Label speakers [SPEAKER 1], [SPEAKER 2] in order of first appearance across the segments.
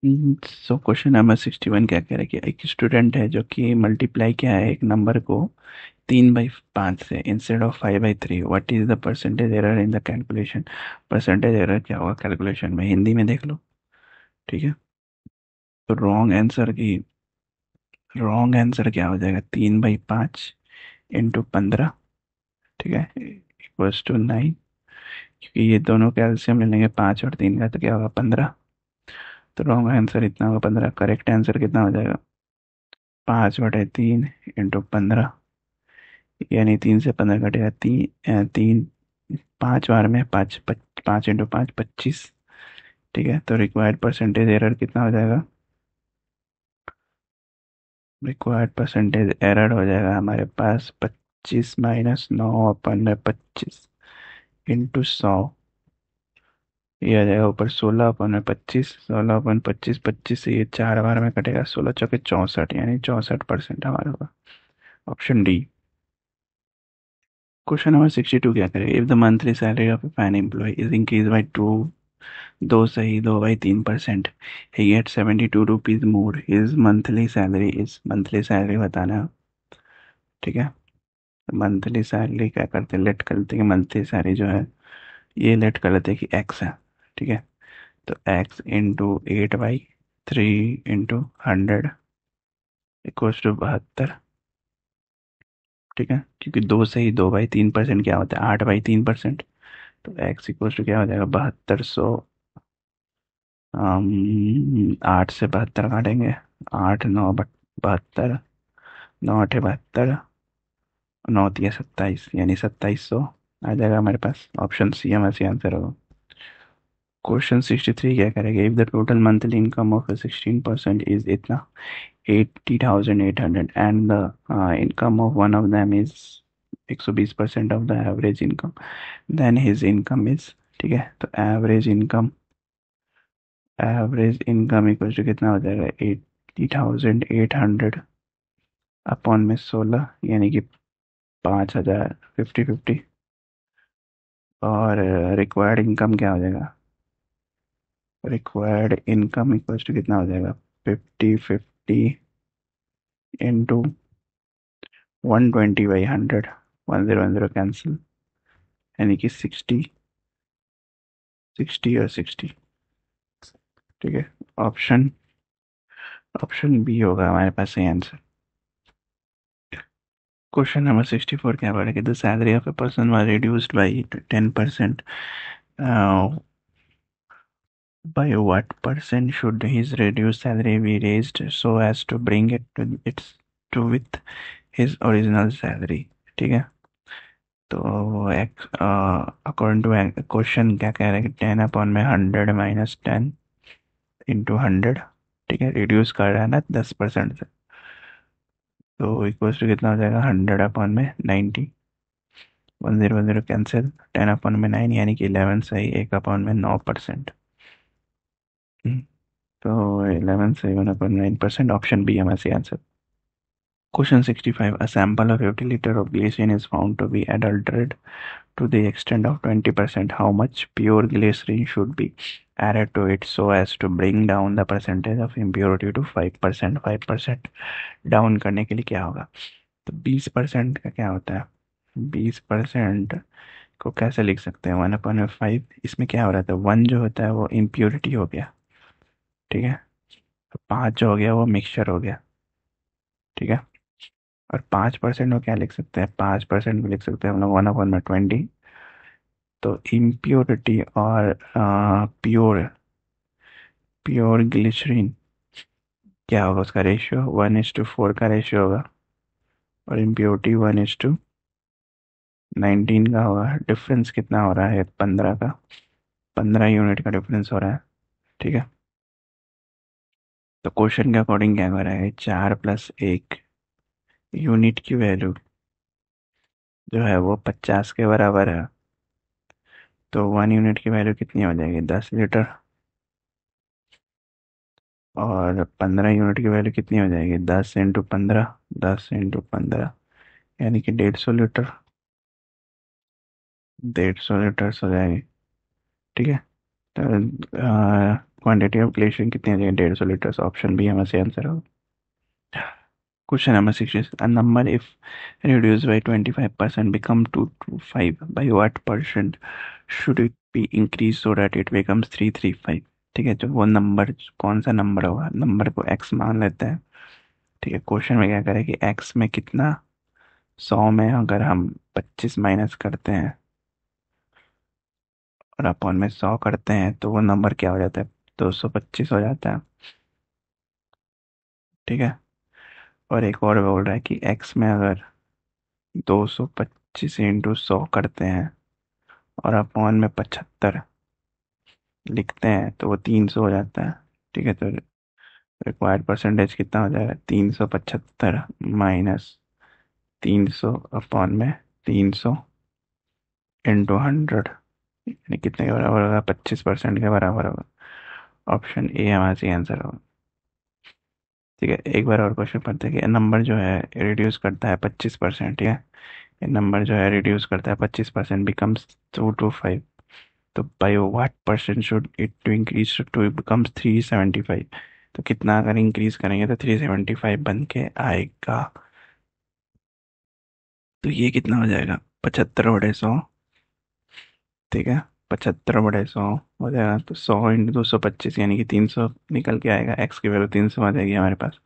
[SPEAKER 1] So question number 61 क्या कह रहा है कि एक स्टूडेंट है जो कि मल्टीप्लाई किया है एक नंबर को 3/5 से instead of 5/3। What is the percentage error in the calculation. Percentage error क्या होगा कैलकुलेशन में, हिंदी में देख लो। ठीक है। तो रॉन्ग आंसर क्या हो जाएगा, 3/5 इंटू 15। ठीक है, इक्वल्स टू 9। क्योंकि ये दोनों कैल्शियम ले लेंगे 5 और 3 का, तो क्या होगा 15। तो रॉन्ग आंसर इतना होगा 15। करेक्ट आंसर कितना हो जाएगा, 5/3 इंटू 15। यानी 3 से 15 कटेगा, 3 5 बार में 5 इंटू 5 25। ठीक है, तो रिक्वायर्ड परसेंटेज एरर कितना हो जाएगा, रिक्वायर्ड परसेंटेज एरर हो जाएगा हमारे पास 25 - 9/25 इंटू 100। ये आ जाएगा ऊपर 16/25। 16/25, 25 से ये 4 बार में कटेगा, 16 × 4 = 64, यानी 64% हमारे पास। Option D. क्वेश्चन नंबर 62 क्या करेगा, if the monthly salary of an employ is increase by 2 he get 72 rupees more. His monthly salary बताना है। ठीक है, मंथली सैलरी क्या करते हैं, लेट कर लेते हैं कि मंथली सैलरी जो है ये लेट कर लेते हैं कि एक्स है। ठीक है, तो x into 8/3 into 100 equals to 72। ठीक है, क्योंकि 2 से ही 2/3% क्या होता है, 8/3%। तो एक्स इक्वल्स टू क्या हो जाएगा 7200। 8 से 72 काटेंगे, 8 9 72, 9 8 72, 9 3 27, यानी 2700 आ जाएगा हमारे पास। ऑप्शन सी हमारा सी आंसर होगा। क्वेश्चन 63 क्या करेगा, if the total monthly income of 16% is इतना 80,800 and the income of one of them is 120% of the average income, then his income is. ठीक है, तो एवरेज इनकम इक्वल टू कितना हो जाएगा, 80,800 अपॉन में 16, यानी कि 5,000, 50/50। और रिक्वायर्ड इनकम क्या हो जाएगा, रिक्वायर्ड इनकम इक्वल टू कितना हो जाएगा, 50/50 इंटू 120/100। 1010 कैंसिल, यानी कि 60, 60 और 60। ठीक है, ऑप्शन ऑप्शन बी होगा हमारे पास सही आंसर। क्वेश्चन नंबर 64 क्या बोला कि the salary of a person was reduced by 10%। by what percent should his reduced salary be raised so as to bring it to its to with his original salary। ठीक है, तो according to question क्या कह रहा है कि 10/100 minus 10 into 100। ठीक है, रिड्यूस कर रहा है ना 10% से, तो इक्वल्स टू कितना हो जाएगा 100/90। 1010 कैंसिल, 10/9 यानी कि 11 सही, 1/9%। तो 11 से 1/9%, ऑप्शन बी हमारा सही answer. Question 65. A sample of 50 liter of glycerin is found to be adulterated to the extent of 20%. How much pure glycerin should be added to it so as to bring down the percentage of impurity to 5%? 5% down करने के लिए क्या होगा, तो 20% का क्या होता है, 20% को कैसे लिख सकते हैं, 1/5। इसमें क्या हो रहा था, 1 जो होता है वो इम्प्योरिटी हो गया। ठीक है, 5 जो हो गया वो मिक्सचर हो गया। ठीक है, और 5% को क्या लिख सकते हैं, 5% को लिख सकते हैं हम लोग 1/20। तो इम्प्योरिटी और प्योर प्योर ग्लिसरीन क्या होगा, उसका रेशियो 1:4 का रेशियो होगा, और इम्प्योरिटी 1:19 का होगा। डिफरेंस कितना हो रहा है, 15 का, 15 यूनिट का डिफरेंस हो रहा है। ठीक है, तो क्वेश्चन के अकॉर्डिंग क्या हो रहा है, 4+1 यूनिट की वैल्यू जो है वो 50 के बराबर है। तो 1 यूनिट की वैल्यू कितनी हो जाएगी, 10 लीटर। और 15 यूनिट की वैल्यू कितनी हो जाएगी, 10 × 15, 10 × 15, यानी कि 150 लीटर। 150 लीटर हो जाएगी। ठीक है, तो क्वांटिटी ऑफ ग्लेशियर कितनी आ जाएगी? 150 लीटर। ऑप्शन बी हमारे सही आंसर होगा। Question number 6 is a number if reduced by 25% become 225 by what percent should it be increased so that it becomes 335? ठीक है, तो वो नंबर कौन सा नंबर होगा? नंबर को x मान लेते हैं। ठीक है, क्वेश्चन में क्या करें कि x में कितना, 100 में अगर हम 25 माइनस करते हैं और अपॉन में 100 करते हैं तो वो नंबर क्या हो जाता है? 225 हो जाता है। ठीक है, और एक और बोल रहा है कि x में अगर 225 इंटू 100 करते हैं और अपॉन में 75 लिखते हैं तो वो 300 हो जाता है। ठीक है, तो रिक्वायर्ड परसेंटेज कितना हो जाएगा? 375 माइनस 300 अपॉन में 300 इंटू 100, यानी कितने के बराबर होगा? 25% के बराबर होगा। ऑप्शन ए हमारा सही आंसर होगा। ठीक है, एक बार और क्वेश्चन पढ़ते हैं कि नंबर जो है रिड्यूस करता है 25%। ठीक है, ये नंबर जो है रिड्यूस करता है 25%, बिकम्स 225, तो by what percent should it to increase to becomes 375? तो कितना अगर इंक्रीज करेंगे तो 375 बन के आएगा? तो ये कितना हो जाएगा? 75/100। ठीक है, 75/100 हो जाएगा, तो 100 × 225 यानी कि 300 निकल के आएगा। एक्स की वैल्यू 300 आ जाएगी हमारे पास।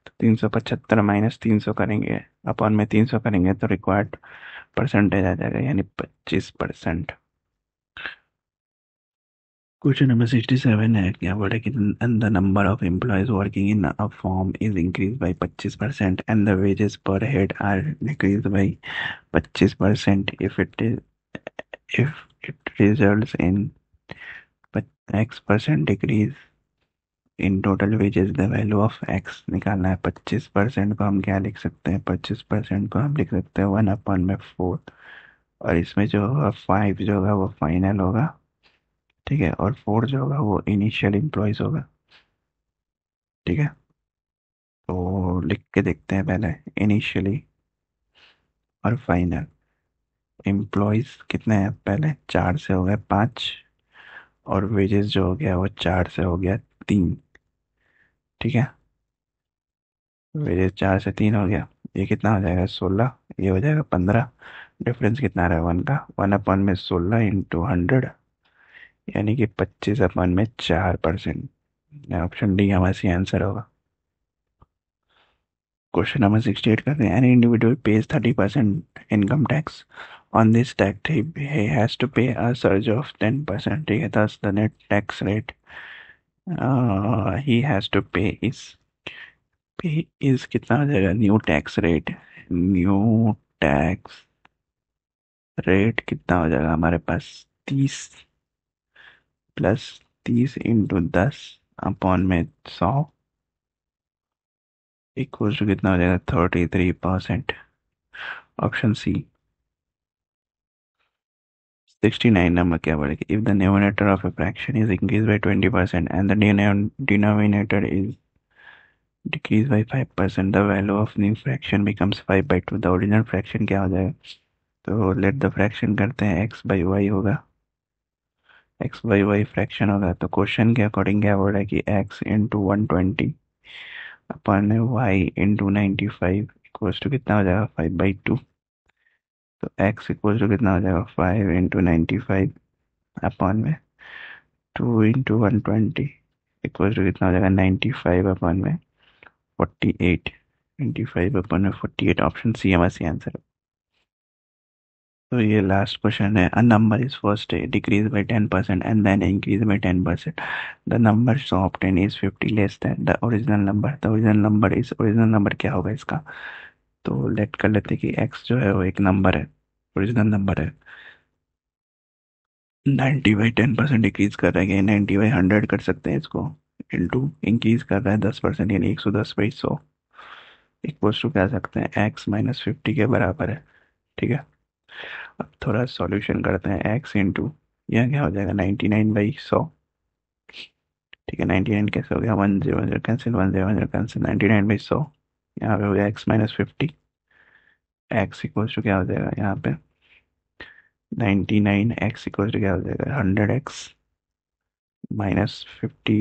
[SPEAKER 1] तो 375 माइनस 300 करेंगे, अपॉन में 300 करेंगे तो रिक्वायर्ड परसेंटेज आ जाएगा, यानी 25%। क्वेश्चन नंबर 67 है, क्या बोला कि the number of employees working in a form is increase by 25% and the wages per head are decrease by 25% if it results in x% decrease in total wages, the value of x निकालना है। 25% को हम क्या लिख सकते हैं? 25% को हम लिख सकते हैं 1/4, और इसमें जो होगा 5 जो होगा वो फाइनल होगा। ठीक है, और 4 जो होगा वो इनिशियल एम्प्लॉयज होगा। ठीक है, तो लिख के देखते हैं पहले इनिशियली और फाइनल। एम्प्लॉयज कितने हैं? पहले 4 से हो गए 5, और वेजेस जो हो गया वो 4 से हो गया 3। ठीक है, वेजेस 4 से 3 हो गया, ये कितना हो जाएगा? 16, ये हो जाएगा 15। डिफरेंस कितना आ रहा है? 1 का। 1/16 × 100, यानी कि 25/4%। ऑप्शन डी हमारा सी आंसर होगा। क्वेश्चन नंबर 68 करते हैं। An individual page 30% income tax on this tax he has to pay a surge of 10%। ठीक है, thus the net tax rate he has to pay is कितना हो जाएगा? New tax rate, new tax rate कितना हो जाएगा हमारे पास? 30 plus 30 × 10 upon में 100 इक्वल टू कितना हो जाएगा? 33%। Option C. 69 नंबर क्या बोलेगा? If the numerator of a fraction is increased by 20% and the denominator is decreased by 5%, the value of new fraction becomes 5/2। the original fraction क्या हो जाएगा? तो लेट द फ्रैक्शन करते हैं, x बाई वाई होगा। x by Y fraction होगा, तो question के अकॉर्डिंग क्या बोल रहा है कि x into 120 upon y into 95 equals to कितना हो जाएगा? 5/2। तो x इक्वल्स टू कितना हो जाएगा? 5 × 95 अपॉन में 2 × 120 इक्वल्स टू कितना हो जाएगा? 95 अपॉन में 48। 95 अपॉन में 48, ऑप्शन सी हमारा सी आंसर है। तो ये लास्ट क्वेश्चन है। A number is first decrease by 10% and then increase by 10%। The number so obtain is 50 less than the original number. The original number क्या होगा इसका? तो लेट कर लेते हैं कि x जो है वो एक नंबर है, ओरिजिनल नंबर है। 90/10% डिक्रीज कर रहा है, 90/100 कर सकते हैं इसको, इंटू इंक्रीज कर रहा है 10%, यानी 110/100 इक्वल्स टू कह सकते हैं x-50 के बराबर है। ठीक है, अब थोड़ा सॉल्यूशन करते हैं। x इंटू यह क्या हो जाएगा? 99/100। ठीक है, 99 कैसे हो गया? 1 0 0 कैंसिल, 1 0 0 कैंसिल, 99/100। यहाँ पे हो गया x-50। x इक्वल्स टू क्या हो जाएगा यहाँ पे? 99। x इक्वल्स टू क्या हो जाएगा? 100x -50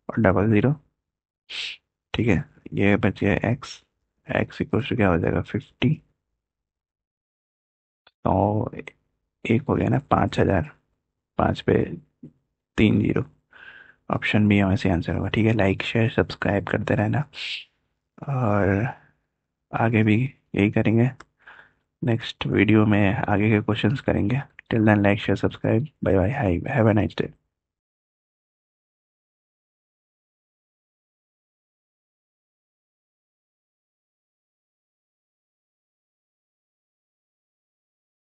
[SPEAKER 1] और डबल ज़ीरो। ठीक है, ये बच गया एक्स। एक्स इक्वल टू क्या हो जाएगा, 50। तो एक हो गया ना 5,000, 5 पे 3 जीरो। ऑप्शन बी हमारे से आंसर होगा। ठीक है, लाइक शेयर सब्सक्राइब करते रहना, और आगे भी यही करेंगे। नेक्स्ट वीडियो में आगे के क्वेश्चंस करेंगे। Till then like share subscribe, bye bye, hi, have a nice day.